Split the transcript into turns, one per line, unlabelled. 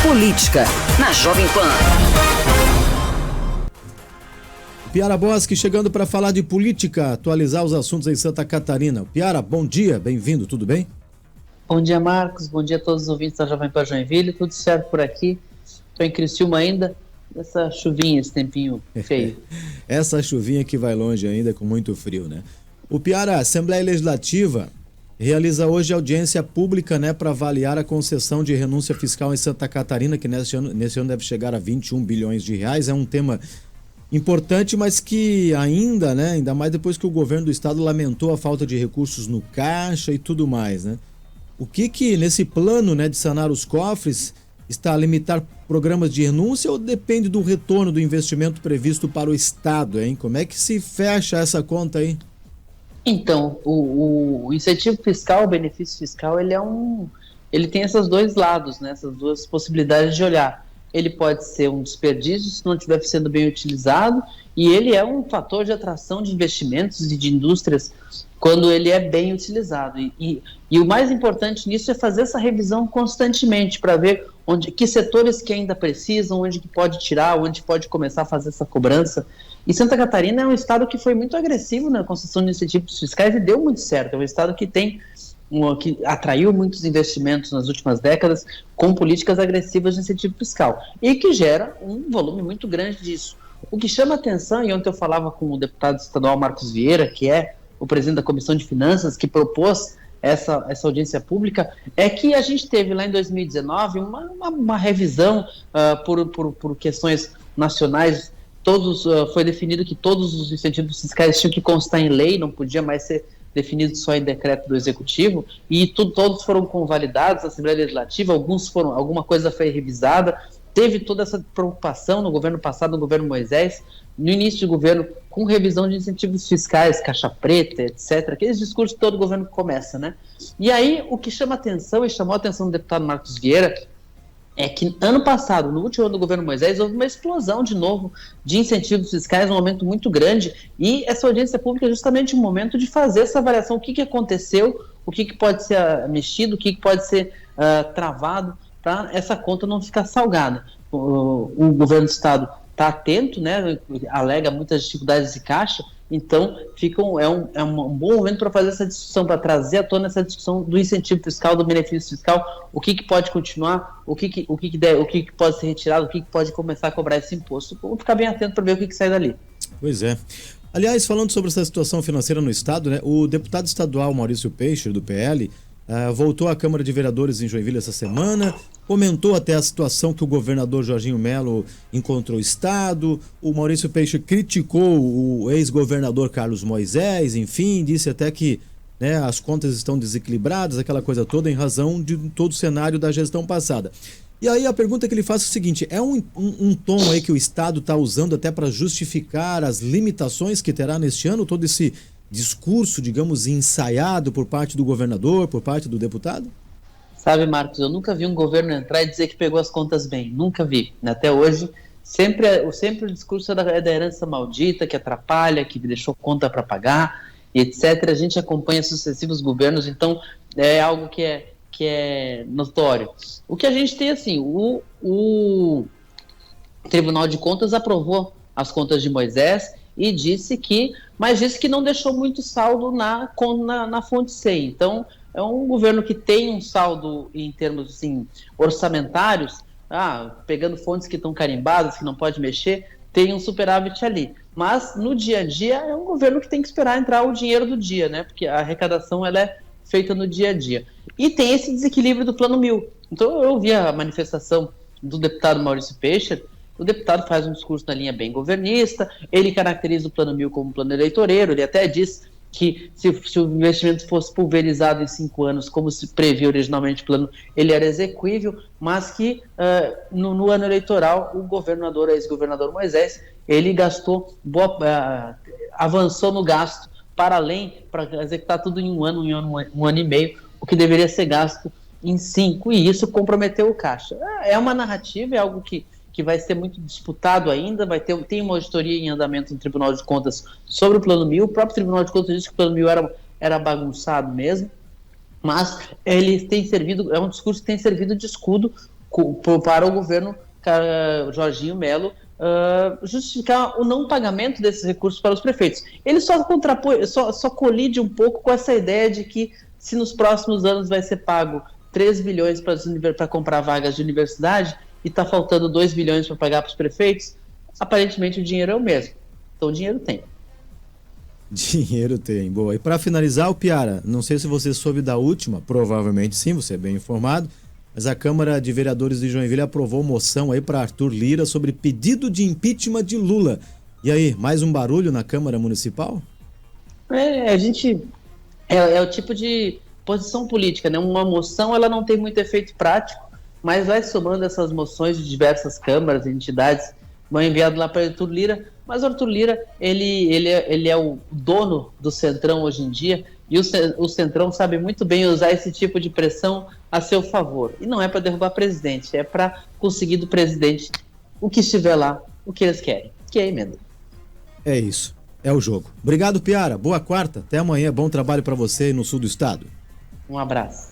Política, na Jovem Pan.
Piara Bosque chegando para falar de política, atualizar os assuntos em Santa Catarina. Piara, bom dia, bem-vindo, tudo bem?
Bom dia, Marcos, bom dia a todos os ouvintes da Jovem Pan Joinville, tudo certo por aqui. Estou em Criciúma ainda, essa chuvinha, esse tempinho feio.
Essa chuvinha que vai longe ainda, com muito frio, né? O Piara, a Assembleia Legislativa realiza hoje audiência pública, né, para avaliar a concessão de renúncia fiscal em Santa Catarina, que nesse ano deve chegar a 21 bilhões de reais. É um tema importante, mas que ainda mais depois que o governo do estado lamentou a falta de recursos no caixa e tudo mais, né? O que nesse plano, né, de sanar os cofres, está a limitar programas de renúncia ou depende do retorno do investimento previsto para o estado, hein? Como é que se fecha essa conta aí?
Então, o incentivo fiscal, o benefício fiscal, ele tem esses dois lados, né, essas duas possibilidades de olhar. Ele pode ser um desperdício se não estiver sendo bem utilizado, e ele é um fator de atração de investimentos e de indústrias quando ele é bem utilizado. E o mais importante nisso é fazer essa revisão constantemente para ver que setores que ainda precisam, onde que pode tirar, onde pode começar a fazer essa cobrança. E Santa Catarina é um estado que foi muito agressivo na concessão de incentivos fiscais e deu muito certo. É um estado que que atraiu muitos investimentos nas últimas décadas com políticas agressivas de incentivo fiscal e que gera um volume muito grande disso. O que chama atenção, e ontem eu falava com o deputado estadual Marcos Vieira, que é o presidente da Comissão de Finanças, que propôs essa audiência pública, é que a gente teve lá em 2019 uma revisão por questões nacionais. Foi definido que todos os incentivos fiscais tinham que constar em lei, não podia mais ser definido só em decreto do Executivo, e todos foram convalidados na Assembleia Legislativa, alguma coisa foi revisada. Teve toda essa preocupação no governo passado, no governo Moisés, no início do governo, com revisão de incentivos fiscais, caixa preta, etc. Aqueles discursos que todo governo começa, né? E aí, o que chama atenção, e chamou a atenção do deputado Marcos Vieira, é que ano passado, no último ano do governo Moisés, houve uma explosão de novo de incentivos fiscais, um aumento muito grande, e essa audiência pública é justamente um momento de fazer essa avaliação, o que aconteceu, o que pode ser mexido, o que pode ser travado, para essa conta não ficar salgada. O governo do estado está atento, né, alega muitas dificuldades de caixa, então é um bom momento para fazer essa discussão, para trazer à tona essa discussão do incentivo fiscal, do benefício fiscal, o que pode continuar, o que pode ser retirado, o que pode começar a cobrar esse imposto. Vamos ficar bem atento para ver o que sai dali.
Pois é. Aliás, falando sobre essa situação financeira no estado, né, o deputado estadual Maurício Peixe, do PL, voltou à Câmara de Vereadores em Joinville essa semana, comentou até a situação que o governador Jorginho Melo encontrou o estado. O Maurício Peixe criticou o ex-governador Carlos Moisés, enfim, disse até que, né, as contas estão desequilibradas, aquela coisa toda, em razão de todo o cenário da gestão passada. E aí a pergunta que ele faz é o seguinte: é um tom aí que o estado está usando até para justificar as limitações que terá neste ano, todo esse discurso, digamos, ensaiado por parte do governador, por parte do deputado?
Sabe, Marcos, eu nunca vi um governo entrar e dizer que pegou as contas bem. Nunca vi. Até hoje, sempre o discurso é da herança maldita, que atrapalha, que deixou conta para pagar, etc. A gente acompanha sucessivos governos, então é algo que é notório. O que a gente tem, assim, o Tribunal de Contas aprovou as contas de Moisés e disse que não deixou muito saldo na fonte 100. Então, é um governo que tem um saldo em termos, assim, orçamentários, pegando fontes que estão carimbadas, que não pode mexer, tem um superávit ali. Mas, no dia a dia, é um governo que tem que esperar entrar o dinheiro do dia, né? Porque a arrecadação ela é feita no dia a dia. E tem esse desequilíbrio do Plano 1000. Então, eu vi a manifestação do deputado Maurício Peixe. O deputado faz um discurso na linha bem governista, ele caracteriza o Plano 1000 como um plano eleitoreiro, ele até diz que se o investimento fosse pulverizado em 5 anos, como se previa originalmente o plano, ele era exequível, mas que no ano eleitoral o ex-governador Moisés, ele avançou no gasto para executar tudo em um ano e meio, o que deveria ser gasto em 5, e isso comprometeu o caixa. É uma narrativa, é algo que vai ser muito disputado ainda, tem uma auditoria em andamento no Tribunal de Contas sobre o Plano 1000, o próprio Tribunal de Contas disse que o Plano 1000 era bagunçado mesmo, mas ele tem servido, é um discurso que tem servido de escudo para o governo Jorginho Melo justificar o não pagamento desses recursos para os prefeitos. Ele só colide um pouco com essa ideia de que se nos próximos anos vai ser pago 3 bilhões para comprar vagas de universidade e está faltando 2 bilhões para pagar para os prefeitos, aparentemente o dinheiro é o mesmo. Então o dinheiro tem.
Dinheiro tem, boa. E para finalizar, o Piara, não sei se você soube da última, provavelmente sim, você é bem informado, mas a Câmara de Vereadores de Joinville aprovou moção aí para Arthur Lira sobre pedido de impeachment de Lula. E aí, mais um barulho na Câmara Municipal?
É o tipo de posição política, né? Uma moção, ela não tem muito efeito prático, mas vai somando essas moções de diversas câmaras e entidades, vão enviado lá para Arthur Lira. Mas o Arthur Lira, ele é o dono do Centrão hoje em dia, e o Centrão sabe muito bem usar esse tipo de pressão a seu favor. E não é para derrubar presidente, é para conseguir do presidente o que estiver lá, o que eles querem, que é a emenda.
É isso, é o jogo. Obrigado, Piara. Boa quarta, até amanhã. Bom trabalho para você aí no sul do estado.
Um abraço.